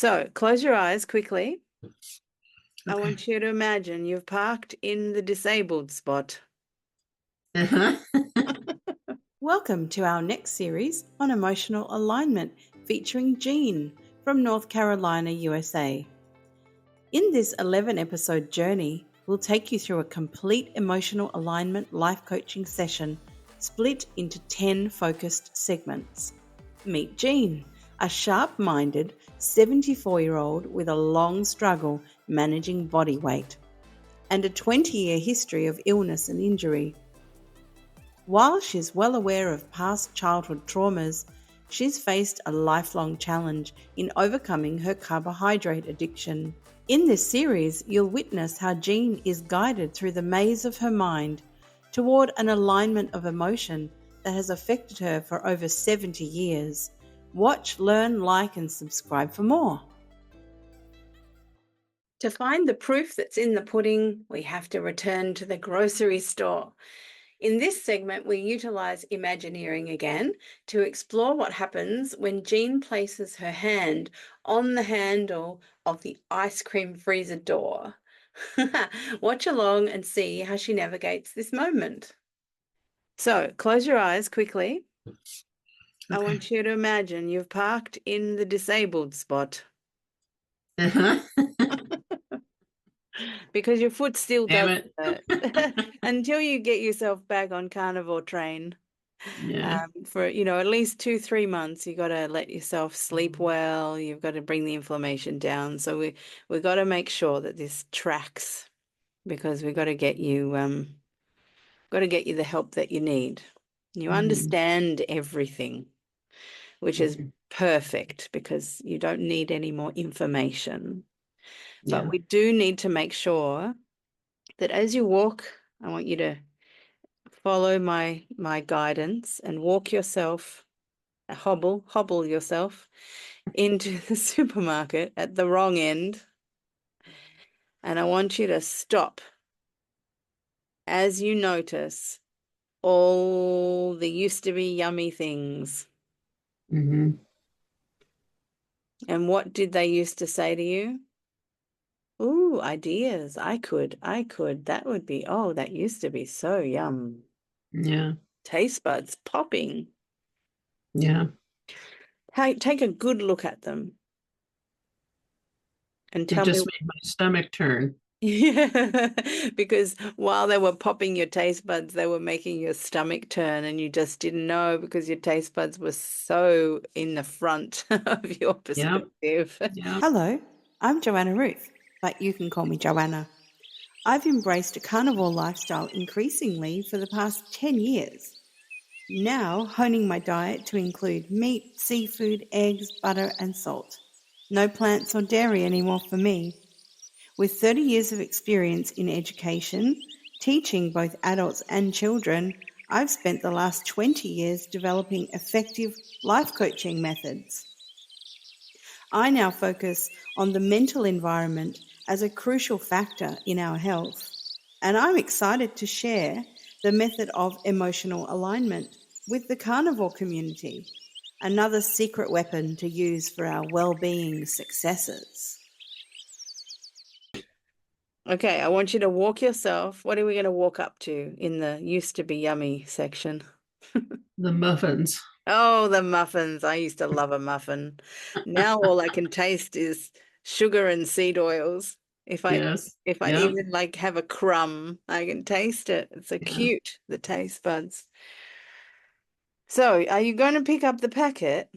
So close your eyes quickly. I Okay. want you to imagine you've parked in the disabled spot. Uh-huh. Welcome to our next series on emotional alignment featuring Jeanne from North Carolina, USA. In this 11-episode journey, we'll take you through a complete emotional alignment life coaching session split into 10 focused segments. Meet Jeanne, a sharp-minded 74-year-old with a long struggle managing body weight and a 20-year history of illness and injury. While she's well aware of past childhood traumas, she's faced a lifelong challenge in overcoming her carbohydrate addiction. In this series, you'll witness how Jeanne is guided through the maze of her mind toward an alignment of emotion that has affected her for over 70 years. Watch, learn, like, and subscribe for more. To find the proof that's in the pudding, we have to return to the grocery store. In this segment, we utilize Imagineering again to explore what happens when Jeanne places her hand on the handle of the ice cream freezer door. Watch along and see how she navigates this moment. So close your eyes quickly. I Okay. want you to imagine you've parked in the disabled spot. Uh-huh. Because your foot still Damn does it. hurt until you get yourself back on carnivore train. Yeah. For at least 2-3 months, you got to let yourself sleep well. You've got to bring the inflammation down. So we got to make sure that this tracks, because we got to get you the help that you need. You Mhm. understand everything, which is Mhm. perfect because you don't need any more information. But Yeah. we do need to make sure that as you walk, I want you to follow my guidance and walk yourself, hobble yourself into the supermarket at the wrong end. And I want you to stop as you notice all the used to be yummy things. Hmm. And what did they used to say to you? Ooh, ideas. I could. That would be, oh, that used to be so yum. Yeah. Taste buds popping. Yeah. Take a good look at them and It tell me. just made my stomach turn. Yeah, because while they were popping your taste buds, they were making your stomach turn, and you just didn't know because your taste buds were so in the front of your Yep. perspective. Yep. Hello, I'm JoannaRuth, but you can call me Joanna. I've embraced a carnivore lifestyle increasingly for the past 10 years. Now honing my diet to include meat, seafood, eggs, butter, and salt. No plants or dairy anymore for me. With 30 years of experience in education, teaching both adults and children, I've spent the last 20 years developing effective life coaching methods. I now focus on the mental environment as a crucial factor in our health, and I'm excited to share the method of emotional alignment with the carnivore community, another secret weapon to use for our well-being successes. Okay, I want you to walk yourself. What are we going to walk up to in the used to be yummy section? The muffins. Oh, the muffins. I used to love a muffin. Now all I can taste is sugar and seed oils. If I Yes. if I Yep. even like have a crumb, I can taste it. It's so Yeah. cute, the taste buds. So, are you going to pick up the packet?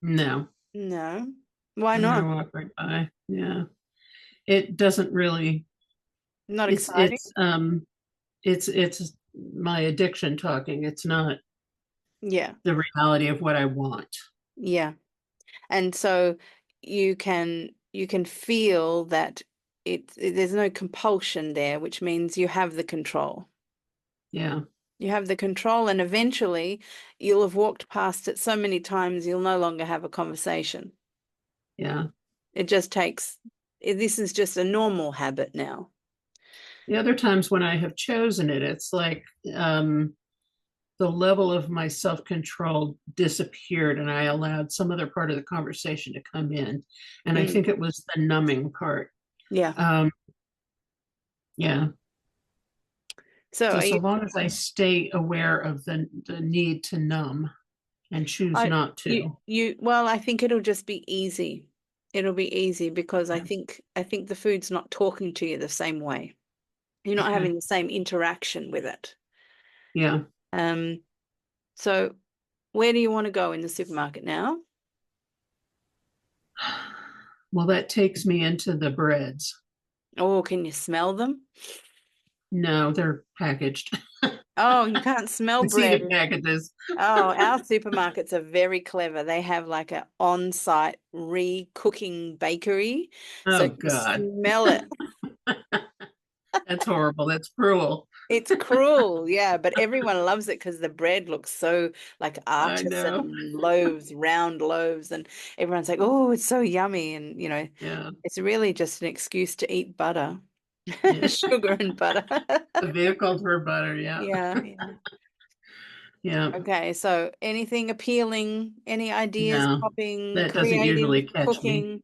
No. No. Why I'm gonna not? walk right by. Yeah. It doesn't really Not it's exciting? it's um it's my addiction talking. It's not Yeah. the reality of what I want. Yeah. And so you can feel that there's no compulsion there, which means you have the control. Yeah. You have the control, and eventually you'll have walked past it so many times you'll no longer have a conversation. Yeah. It just takes, this is just a normal habit now. The other times when I have chosen it, it's like the level of my self-control disappeared, and I allowed some other part of the conversation to come in. And I Mm. think it was the numbing part. Yeah. Um, yeah. So So are so you, long as I stay aware of the need to numb and choose I, not you, to. well, I think it'll just be easy. It'll be easy because I Yeah. think, the food's not talking to you the same way. You're not Okay. having the same interaction with it. Yeah. Um, so where do you want to go in the supermarket now? Well, that takes me into the breads. Oh, can you smell them? No, they're packaged. Oh, you can't smell I see bread. the packages. Oh, our supermarkets are very clever. They have like a on-site re-cooking bakery, so Oh you can God, smell it. that's horrible. That's cruel. It's cruel, yeah, but everyone loves it because the bread looks so like I know. artisan loaves, round loaves, and everyone's like, "Oh, it's so yummy!" And Yeah. it's really just an excuse to eat butter, Yeah. sugar and butter. The vehicle for butter. Yeah. Yeah, yeah. Yeah. Okay, so anything appealing, any ideas, No, popping, that doesn't creative usually catch me. cooking?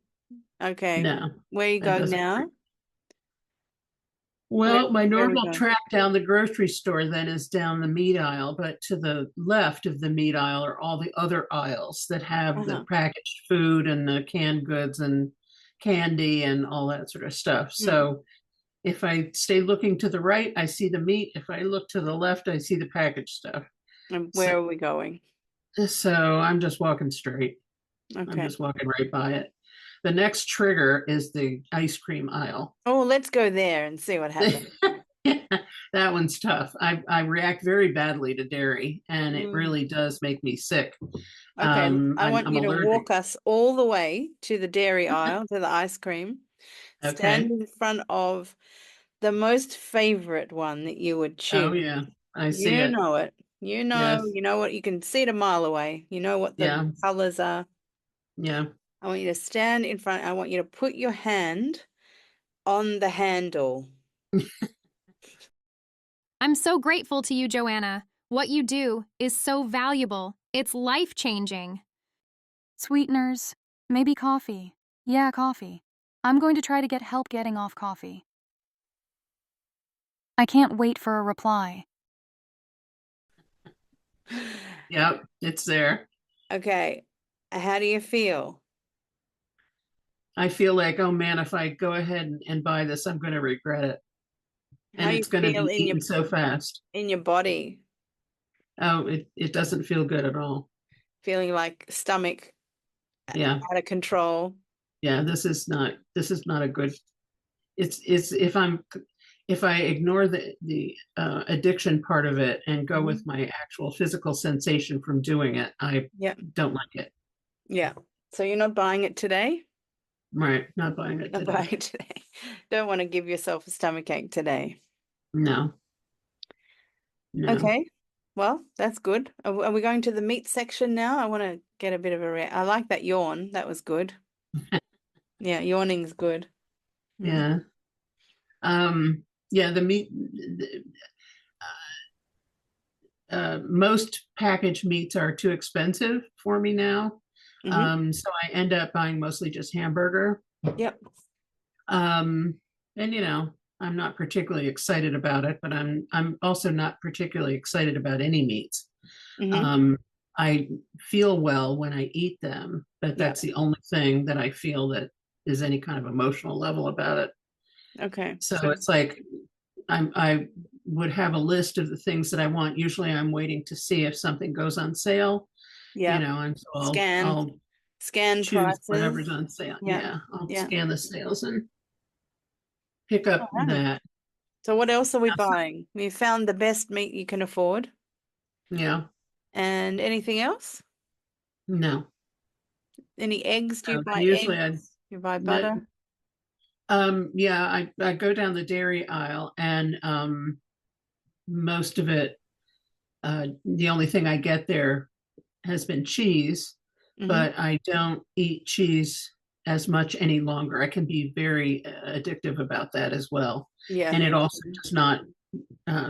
Okay, No, where are you that going doesn't. now? Well, my Where are we normal going? track down the grocery store then is down the meat aisle, but to the left of the meat aisle are all the other aisles that have the Uh-huh. packaged food and the canned goods and candy and all that sort of stuff. Hmm. So if I stay looking to the right, I see the meat. If I look to the left, I see the packaged stuff. And So, where are we going? so I'm just walking straight. I'm Okay. just walking right by it. The next trigger is the ice cream aisle. Oh, let's go there and see what happens. That one's tough. I react very badly to dairy, and it Mm. really does make me sick. Okay, I want I'm you to allergic. walk us all the way to the dairy aisle, to the ice cream. Stand Okay. in front of the most favorite one that you would Oh choose. yeah, I see You it. know it. Yes. You know what, you can see it a mile away. You know what the Yeah. colors are. Yeah. I want you to stand in front. I want you to put your hand on the handle. I'm so grateful to you, Joanna. What you do is so valuable. It's life-changing. Sweeteners, maybe coffee. Yeah, coffee. I'm going to try to get help getting off coffee. I can't wait for a reply. Yep. It's there. Okay, how do you feel? I feel like, oh man, if I go ahead and buy this, I'm going to regret it, How and you it's going to feel be eaten so fast. in your body? Oh, it doesn't feel good at all. Feeling like stomach Yeah. out of control? Yeah. This is not a good. It's if I ignore the addiction part of it and go Mhm. with my actual physical sensation from doing it, I Yeah, don't like it. yeah. So you're not buying it today? Right, not buying it Not today. buying it today. Don't want to give yourself a stomach ache today. No, no. Okay. Well, that's good. Are we going to the meat section now? I want to get a bit of a I like that yawn. That was good. Yeah, yawning's good. Mm. Yeah. Yeah, the meat, most packaged meats are too expensive for me now. Hmm. So I end up buying mostly just hamburger. Yep. Um, and I'm not particularly excited about it, but I'm also not particularly excited about any meats. Hmm. Um, I feel well when I eat them, but Yeah. that's the only thing that I feel that is any kind of emotional level about it. Okay. So So, it's like I would have a list of the things that I want. Usually I'm waiting to see if something goes on sale, yeah. and so Scan, I'll scan choose prices. whatever's on sale. Yeah. Yeah, I'll Yeah. scan the sales and pick All up right. that. So what else are we buying? We found the best meat you can afford. Yeah, And anything else? no. Any eggs? Do you No, then buy usually I eggs? You buy no, butter? yeah, I go down the dairy aisle and most of it, the only thing I get there has been cheese, Hmm. but I don't eat cheese as much any longer. I can be very addictive about that as well. Yeah, And it me also too. does not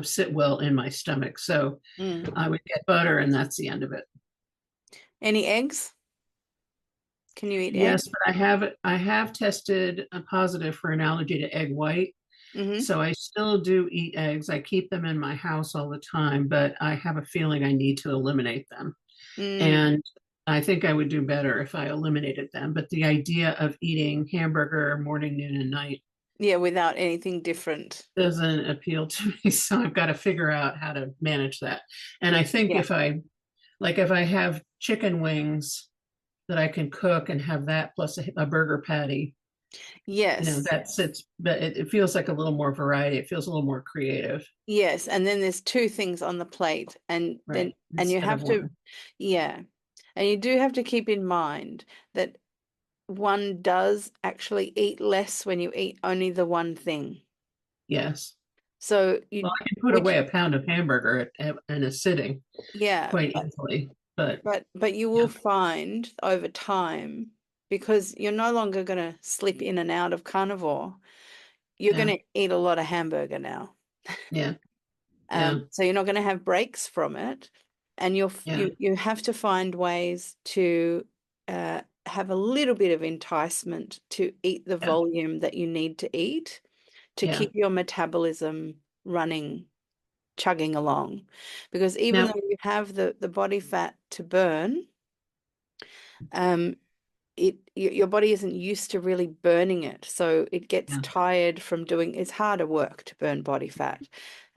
sit well in my stomach. So Mm. I would get butter, and that's the end of it. Any eggs? Can you eat Yes, eggs? but I have tested a positive for an allergy to egg white. Mm-hmm. So I still do eat eggs. I keep them in my house all the time, but I have a feeling I need to eliminate them. And I think I would do better if I eliminated them. But the idea of eating hamburger morning, noon, and night, Yeah, without anything different. doesn't appeal to me. So I've got to figure out how to manage that. And I think Yeah. if I have chicken wings that I can cook and have that plus a burger patty, Yes. but it feels like a little more variety. It feels a little more creative. Yes, and then there's two things on the plate, and then Right. and you Instead have of to, one. yeah, and you do have to keep in mind that one does actually eat less when you eat only the one thing. Yes. So Well, I can put away a pound of hamburger in a sitting yeah, quite easily, but but you will find over time, because you're no longer going to slip in and out of carnivore, you're yeah, going to eat a lot of hamburger now. yeah, yeah, So you're not going to have breaks from it, and yeah, you have to find ways to have a little bit of enticement to eat the yeah, volume that you need to eat to yeah. keep your metabolism running, chugging along. Because even Now, though you have the body fat to burn, um, your body isn't used to really burning it, so it gets yeah, tired from doing. It's harder work to burn body fat,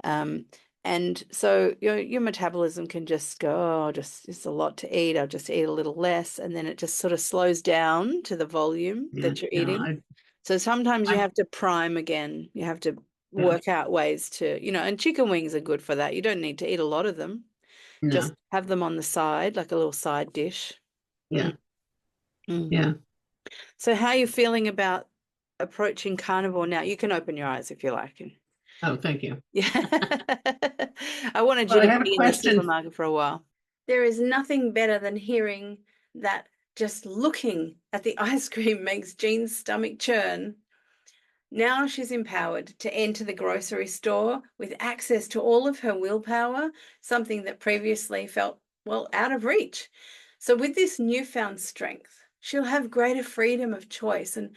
and so your metabolism can just go, oh, just it's a lot to eat. I'll just eat a little less, and then it just sort of slows down to the volume yeah, that you're no, eating. So sometimes you I, have to prime again. You have to yeah, work out ways to, and chicken wings are good for that. You don't need to eat a lot of them. Just no, have them on the side, like a little side dish. yeah, Mm. yeah. So how are you feeling about approaching carnivore now? You can open your eyes if you like. Oh, thank you. Yeah. I wanted you Well, I to have a be in the question. supermarket for a while. There is nothing better than hearing that just looking at the ice cream makes Jean's stomach churn. Now she's empowered to enter the grocery store with access to all of her willpower, something that previously felt, well, out of reach. So with this newfound strength, she'll have greater freedom of choice. And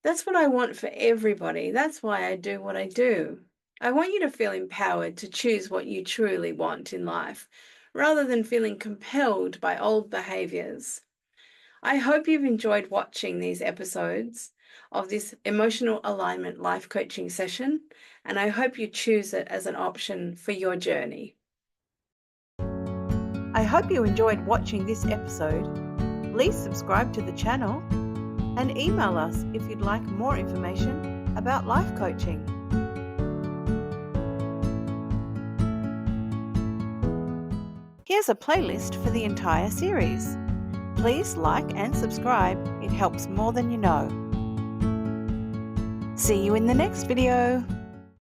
that's what I want for everybody. That's why I do what I do. I want you to feel empowered to choose what you truly want in life, rather than feeling compelled by old behaviors. I hope you've enjoyed watching these episodes of this emotional alignment life coaching session, and I hope you choose it as an option for your journey. I hope you enjoyed watching this episode. Please subscribe to the channel and email us if you'd like more information about life coaching. Here's a playlist for the entire series. Please like and subscribe. It helps more than you know. See you in the next video.